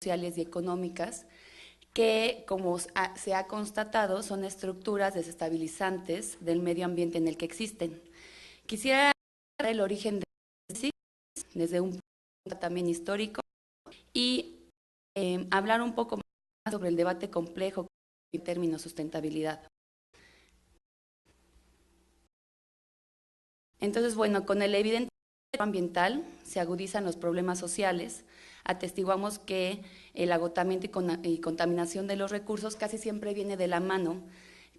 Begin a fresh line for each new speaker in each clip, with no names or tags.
sociales y económicas que, como se ha constatado, son estructuras desestabilizantes del medio ambiente en el que existen. Quisiera ver el origen de sí desde un punto también histórico y hablar un poco más sobre el debate complejo en términos de sustentabilidad. Entonces, bueno, con el evidente ambiental se agudizan los problemas sociales, atestiguamos que el agotamiento y contaminación de los recursos casi siempre viene de la mano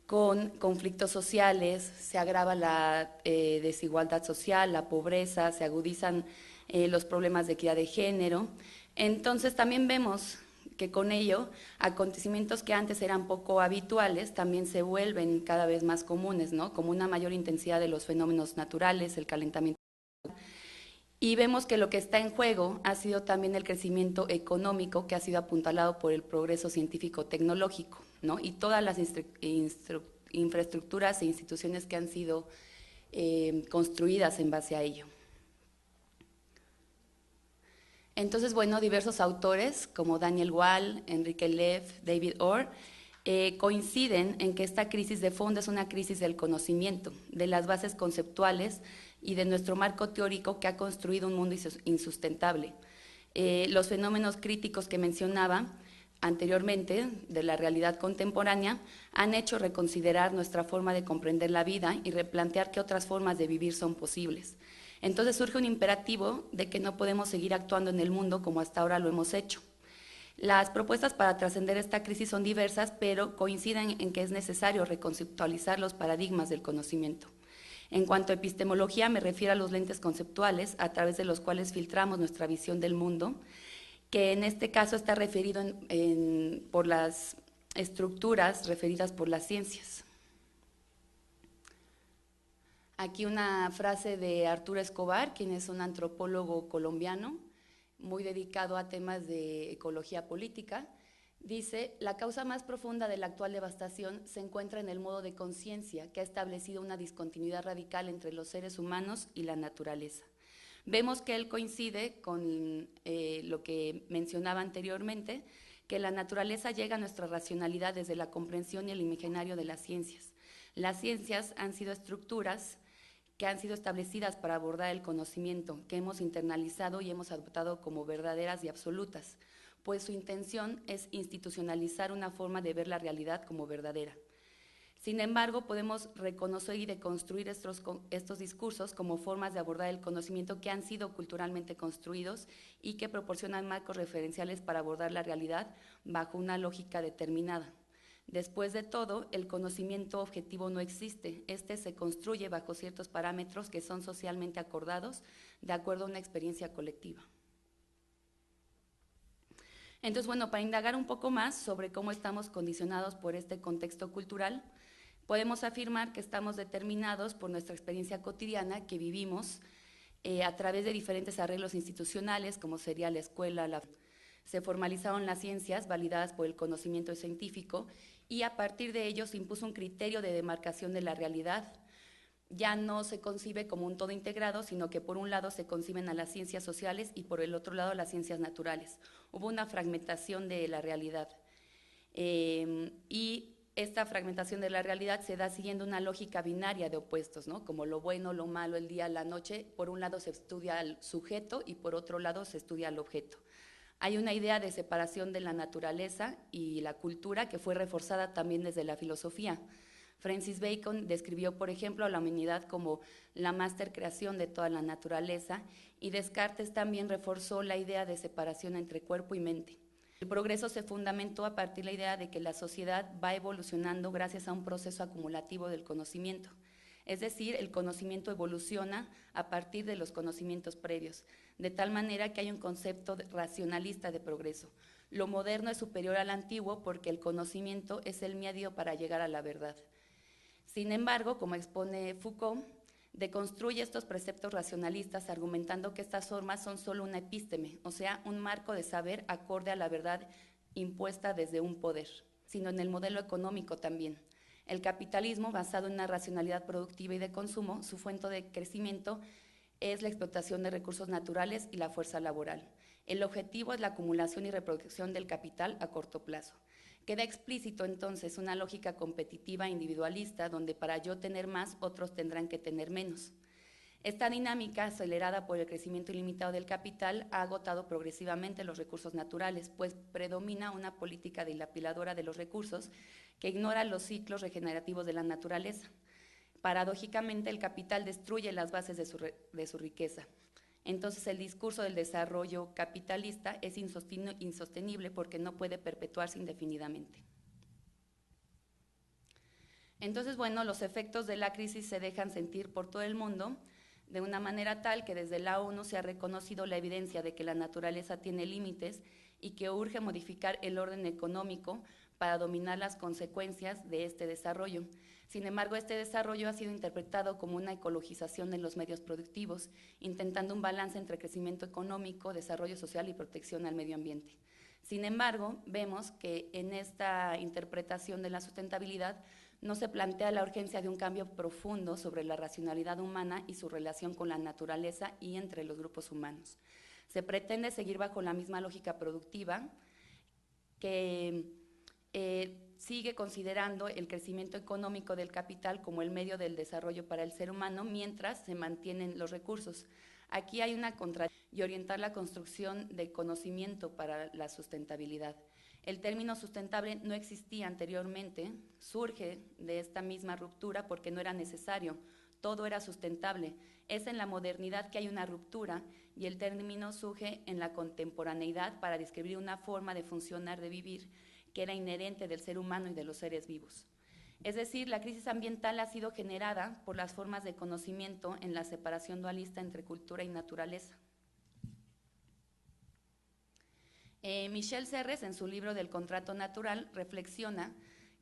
con conflictos sociales, se agrava la desigualdad social, la pobreza, se agudizan los problemas de equidad de género. Entonces también vemos que con ello acontecimientos que antes eran poco habituales también se vuelven cada vez más comunes, ¿no? Como una mayor intensidad de los fenómenos naturales, el calentamiento. Y vemos que lo que está en juego ha sido también el crecimiento económico que ha sido apuntalado por el progreso científico-tecnológico, ¿no? Y todas las infraestructuras e instituciones que han sido construidas en base a ello. Entonces, bueno, diversos autores como Daniel Wall, Enrique Leff, David Orr, coinciden en que esta crisis de fondo es una crisis del conocimiento, de las bases conceptuales y de nuestro marco teórico que ha construido un mundo insustentable. Los fenómenos críticos que mencionaba anteriormente de la realidad contemporánea han hecho reconsiderar nuestra forma de comprender la vida y replantear qué otras formas de vivir son posibles. Entonces surge un imperativo de que no podemos seguir actuando en el mundo como hasta ahora lo hemos hecho. Las propuestas para trascender esta crisis son diversas, pero coinciden en que es necesario reconceptualizar los paradigmas del conocimiento. En cuanto a epistemología, me refiero a los lentes conceptuales a través de los cuales filtramos nuestra visión del mundo, que en este caso está referido por las estructuras referidas por las ciencias. Aquí una frase de Arturo Escobar, quien es un antropólogo colombiano, muy dedicado a temas de ecología política. Dice, la causa más profunda de la actual devastación se encuentra en el modo de conciencia que ha establecido una discontinuidad radical entre los seres humanos y la naturaleza. Vemos que él coincide con lo que mencionaba anteriormente, que la naturaleza llega a nuestra racionalidad desde la comprensión y el imaginario de las ciencias. Las ciencias han sido estructuras que han sido establecidas para abordar el conocimiento, que hemos internalizado y hemos adoptado como verdaderas y absolutas, pues su intención es institucionalizar una forma de ver la realidad como verdadera. Sin embargo, podemos reconocer y deconstruir estos discursos como formas de abordar el conocimiento que han sido culturalmente construidos y que proporcionan marcos referenciales para abordar la realidad bajo una lógica determinada. Después de todo, el conocimiento objetivo no existe. Este se construye bajo ciertos parámetros que son socialmente acordados de acuerdo a una experiencia colectiva. Entonces, bueno, para indagar un poco más sobre cómo estamos condicionados por este contexto cultural, podemos afirmar que estamos determinados por nuestra experiencia cotidiana que vivimos a través de diferentes arreglos institucionales, como sería la escuela, se formalizaron las ciencias validadas por el conocimiento científico y a partir de ello se impuso un criterio de demarcación de la realidad. Ya no se concibe como un todo integrado, sino que por un lado se conciben a las ciencias sociales y por el otro lado las ciencias naturales. Hubo una fragmentación de la realidad y esta fragmentación de la realidad se da siguiendo una lógica binaria de opuestos, ¿no? Como lo bueno, lo malo, el día, la noche. Por un lado se estudia al sujeto y por otro lado se estudia al objeto. Hay una idea de separación de la naturaleza y la cultura que fue reforzada también desde la filosofía. Francis Bacon describió, por ejemplo, a la humanidad como la máster creación de toda la naturaleza y Descartes también reforzó la idea de separación entre cuerpo y mente. El progreso se fundamentó a partir de la idea de que la sociedad va evolucionando gracias a un proceso acumulativo del conocimiento. Es decir, el conocimiento evoluciona a partir de los conocimientos previos, de tal manera que hay un concepto racionalista de progreso. Lo moderno es superior al antiguo porque el conocimiento es el medio para llegar a la verdad. Sin embargo, como expone Foucault, deconstruye estos preceptos racionalistas argumentando que estas formas son solo una epísteme, o sea, un marco de saber acorde a la verdad impuesta desde un poder, sino en el modelo económico también. El capitalismo, basado en una racionalidad productiva y de consumo, su fuente de crecimiento es la explotación de recursos naturales y la fuerza laboral. El objetivo es la acumulación y reproducción del capital a corto plazo. Queda explícito entonces una lógica competitiva individualista donde para yo tener más, otros tendrán que tener menos. Esta dinámica, acelerada por el crecimiento ilimitado del capital, ha agotado progresivamente los recursos naturales, pues predomina una política dilapiladora de los recursos que ignora los ciclos regenerativos de la naturaleza. Paradójicamente, el capital destruye las bases de su riqueza. Entonces, el discurso del desarrollo capitalista es insostenible porque no puede perpetuarse indefinidamente. Entonces, bueno, los efectos de la crisis se dejan sentir por todo el mundo de una manera tal que desde la ONU se ha reconocido la evidencia de que la naturaleza tiene límites y que urge modificar el orden económico para dominar las consecuencias de este desarrollo. Sin embargo, este desarrollo ha sido interpretado como una ecologización de los medios productivos, intentando un balance entre crecimiento económico, desarrollo social y protección al medio ambiente. Sin embargo, vemos que en esta interpretación de la sustentabilidad no se plantea la urgencia de un cambio profundo sobre la racionalidad humana y su relación con la naturaleza y entre los grupos humanos. Se pretende seguir bajo la misma lógica productiva que sigue considerando el crecimiento económico del capital como el medio del desarrollo para el ser humano mientras se mantienen los recursos. Aquí hay una contradicción y orientar la construcción de conocimiento para la sustentabilidad. El término sustentable no existía anteriormente, surge de esta misma ruptura porque no era necesario, todo era sustentable. Es en la modernidad que hay una ruptura y el término surge en la contemporaneidad para describir una forma de funcionar, de vivir, que era inherente del ser humano y de los seres vivos. Es decir, la crisis ambiental ha sido generada por las formas de conocimiento en la separación dualista entre cultura y naturaleza. Michel Serres, en su libro del contrato natural, reflexiona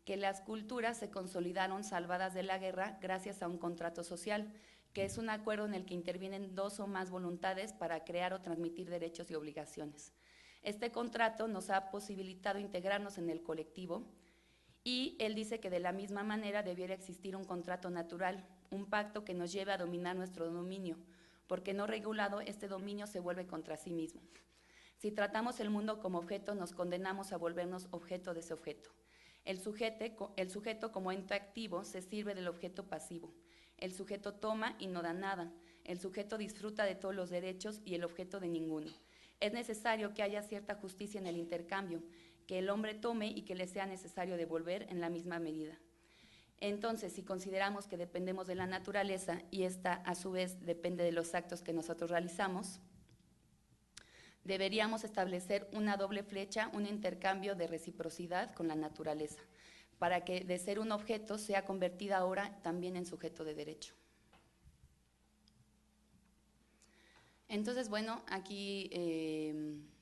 que las culturas se consolidaron salvadas de la guerra gracias a un contrato social, que es un acuerdo en el que intervienen dos o más voluntades para crear o transmitir derechos y obligaciones. Este contrato nos ha posibilitado integrarnos en el colectivo y él dice que de la misma manera debiera existir un contrato natural, un pacto que nos lleve a dominar nuestro dominio, porque no regulado este dominio se vuelve contra sí mismo. Si tratamos el mundo como objeto, nos condenamos a volvernos objeto de ese objeto. El sujeto como ente activo se sirve del objeto pasivo. El sujeto toma y no da nada. El sujeto disfruta de todos los derechos y el objeto de ninguno. Es necesario que haya cierta justicia en el intercambio, que el hombre tome y que le sea necesario devolver en la misma medida. Entonces, si consideramos que dependemos de la naturaleza y esta a su vez depende de los actos que nosotros realizamos, deberíamos establecer una doble flecha, un intercambio de reciprocidad con la naturaleza, para que de ser un objeto sea convertida ahora también en sujeto de derecho. Entonces, bueno, aquí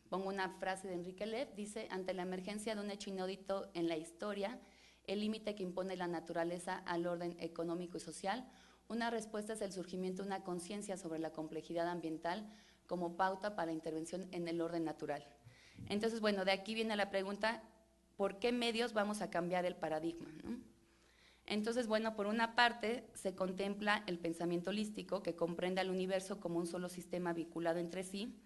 pongo una frase de Enrique Lev, dice: ante la emergencia de un hecho inaudito en la historia, el límite que impone la naturaleza al orden económico y social, una respuesta es el surgimiento de una conciencia sobre la complejidad ambiental como pauta para la intervención en el orden natural. Entonces, bueno, de aquí viene la pregunta, ¿por qué medios vamos a cambiar el paradigma, ¿no? Entonces, bueno, por una parte se contempla el pensamiento holístico que comprende al universo como un solo sistema vinculado entre sí,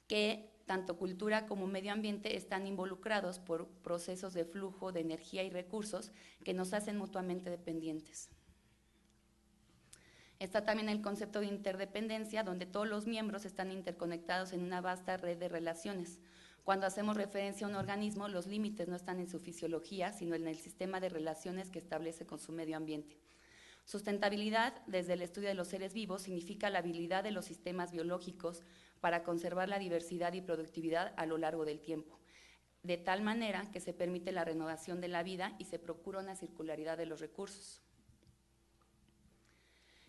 que tanto cultura como medio ambiente están involucrados por procesos de flujo de energía y recursos que nos hacen mutuamente dependientes. Está también el concepto de interdependencia, donde todos los miembros están interconectados en una vasta red de relaciones. Cuando hacemos referencia a un organismo, los límites no están en su fisiología, sino en el sistema de relaciones que establece con su medio ambiente. Sustentabilidad, desde el estudio de los seres vivos, significa la habilidad de los sistemas biológicos para conservar la diversidad y productividad a lo largo del tiempo, de tal manera que se permite la renovación de la vida y se procura una circularidad de los recursos.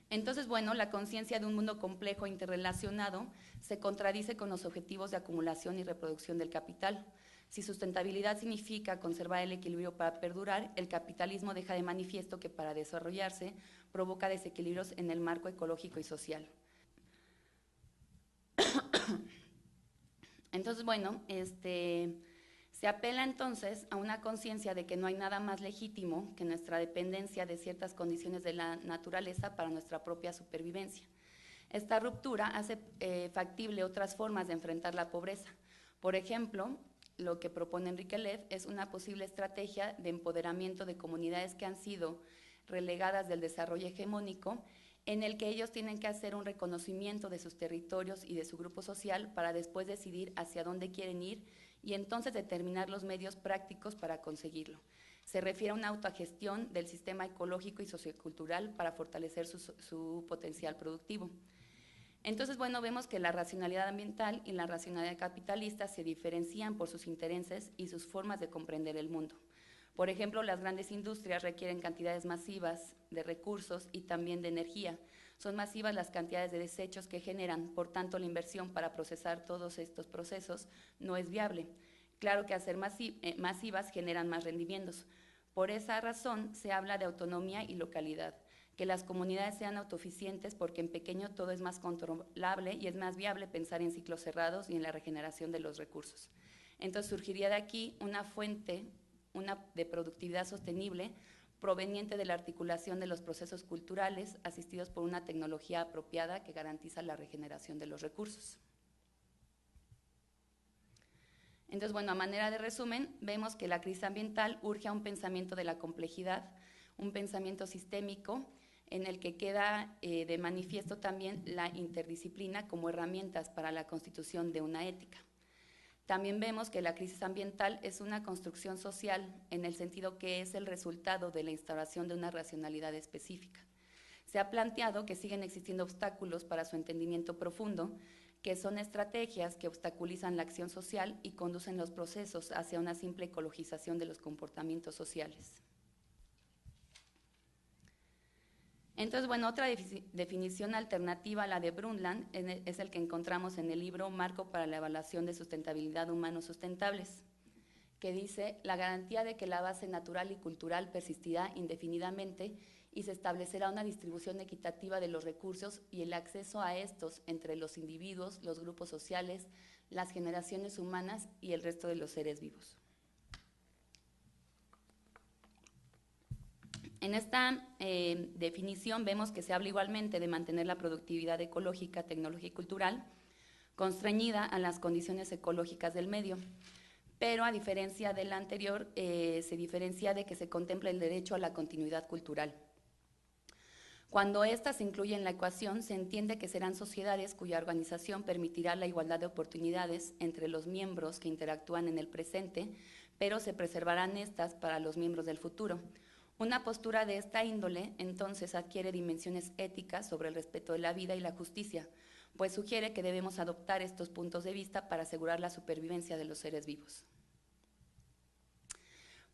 Entonces, bueno, la conciencia de un mundo complejo e interrelacionado se contradice con los objetivos de acumulación y reproducción del capital. Si sustentabilidad significa conservar el equilibrio para perdurar, el capitalismo deja de manifiesto que para desarrollarse provoca desequilibrios en el marco ecológico y social. Entonces, bueno, se apela entonces a una conciencia de que no hay nada más legítimo que nuestra dependencia de ciertas condiciones de la naturaleza para nuestra propia supervivencia. Esta ruptura hace factible otras formas de enfrentar la pobreza. Por ejemplo, lo que propone Enrique Lev es una posible estrategia de empoderamiento de comunidades que han sido relegadas del desarrollo hegemónico, en el que ellos tienen que hacer un reconocimiento de sus territorios y de su grupo social para después decidir hacia dónde quieren ir y entonces determinar los medios prácticos para conseguirlo. Se refiere a una autogestión del sistema ecológico y sociocultural para fortalecer su potencial productivo. Entonces, bueno, vemos que la racionalidad ambiental y la racionalidad capitalista se diferencian por sus intereses y sus formas de comprender el mundo. Por ejemplo, las grandes industrias requieren cantidades masivas de recursos y también de energía. Son masivas las cantidades de desechos que generan, por tanto, la inversión para procesar todos estos procesos no es viable. Claro que al ser masivas generan más rendimientos. Por esa razón se habla de autonomía y localidad, que las comunidades sean autosuficientes porque en pequeño todo es más controlable y es más viable pensar en ciclos cerrados y en la regeneración de los recursos. Entonces surgiría de aquí una fuente de productividad sostenible proveniente de la articulación de los procesos culturales asistidos por una tecnología apropiada que garantiza la regeneración de los recursos. Entonces, bueno, a manera de resumen, vemos que la crisis ambiental urge a un pensamiento de la complejidad, un pensamiento sistémico en el que queda de manifiesto también la interdisciplina como herramientas para la constitución de una ética. También vemos que la crisis ambiental es una construcción social en el sentido que es el resultado de la instauración de una racionalidad específica. Se ha planteado que siguen existiendo obstáculos para su entendimiento profundo, que son estrategias que obstaculizan la acción social y conducen los procesos hacia una simple ecologización de los comportamientos sociales. Entonces, bueno, otra definición alternativa a la de Brundtland es el que encontramos en el libro Marco para la Evaluación de Sustentabilidad Humanos Sustentables, que dice: la garantía de que la base natural y cultural persistirá indefinidamente y se establecerá una distribución equitativa de los recursos y el acceso a estos entre los individuos, los grupos sociales, las generaciones humanas y el resto de los seres vivos. En esta definición vemos que se habla igualmente de mantener la productividad ecológica, tecnológica y cultural constreñida a las condiciones ecológicas del medio, pero a diferencia de la anterior, se diferencia de que se contempla el derecho a la continuidad cultural. Cuando ésta se incluye en la ecuación, se entiende que serán sociedades cuya organización permitirá la igualdad de oportunidades entre los miembros que interactúan en el presente, pero se preservarán estas para los miembros del futuro. Una postura de esta índole, entonces, adquiere dimensiones éticas sobre el respeto de la vida y la justicia, pues sugiere que debemos adoptar estos puntos de vista para asegurar la supervivencia de los seres vivos.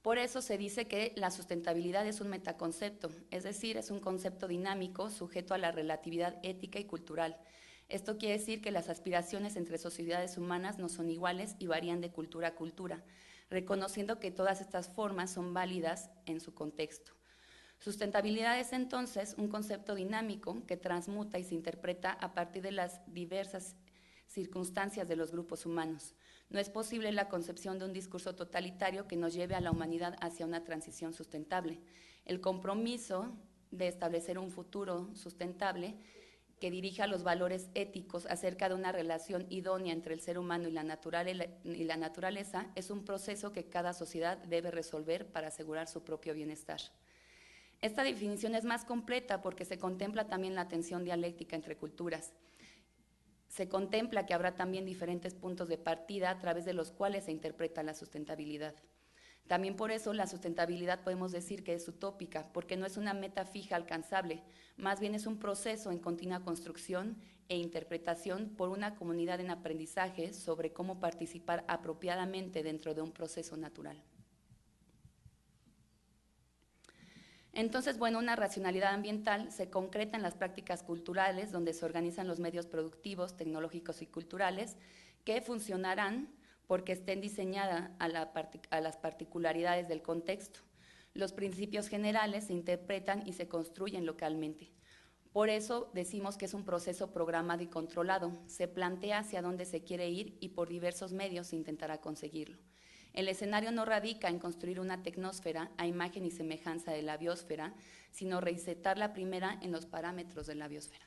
Por eso se dice que la sustentabilidad es un metaconcepto, es decir, es un concepto dinámico sujeto a la relatividad ética y cultural. Esto quiere decir que las aspiraciones entre sociedades humanas no son iguales y varían de cultura a cultura, reconociendo que todas estas formas son válidas en su contexto. Sustentabilidad es entonces un concepto dinámico que transmuta y se interpreta a partir de las diversas circunstancias de los grupos humanos. No es posible la concepción de un discurso totalitario que nos lleve a la humanidad hacia una transición sustentable. El compromiso de establecer un futuro sustentable que dirija los valores éticos acerca de una relación idónea entre el ser humano y la naturaleza es un proceso que cada sociedad debe resolver para asegurar su propio bienestar. Esta definición es más completa porque se contempla también la tensión dialéctica entre culturas. Se contempla que habrá también diferentes puntos de partida a través de los cuales se interpreta la sustentabilidad. También por eso la sustentabilidad podemos decir que es utópica, porque no es una meta fija alcanzable, más bien es un proceso en continua construcción e interpretación por una comunidad en aprendizaje sobre cómo participar apropiadamente dentro de un proceso natural. Entonces, bueno, una racionalidad ambiental se concreta en las prácticas culturales donde se organizan los medios productivos, tecnológicos y culturales que funcionarán porque estén diseñadas a las particularidades del contexto. Los principios generales se interpretan y se construyen localmente. Por eso decimos que es un proceso programado y controlado. Se plantea hacia dónde se quiere ir y por diversos medios se intentará conseguirlo. El escenario no radica en construir una tecnósfera a imagen y semejanza de la biosfera, sino reinsertar la primera en los parámetros de la biosfera.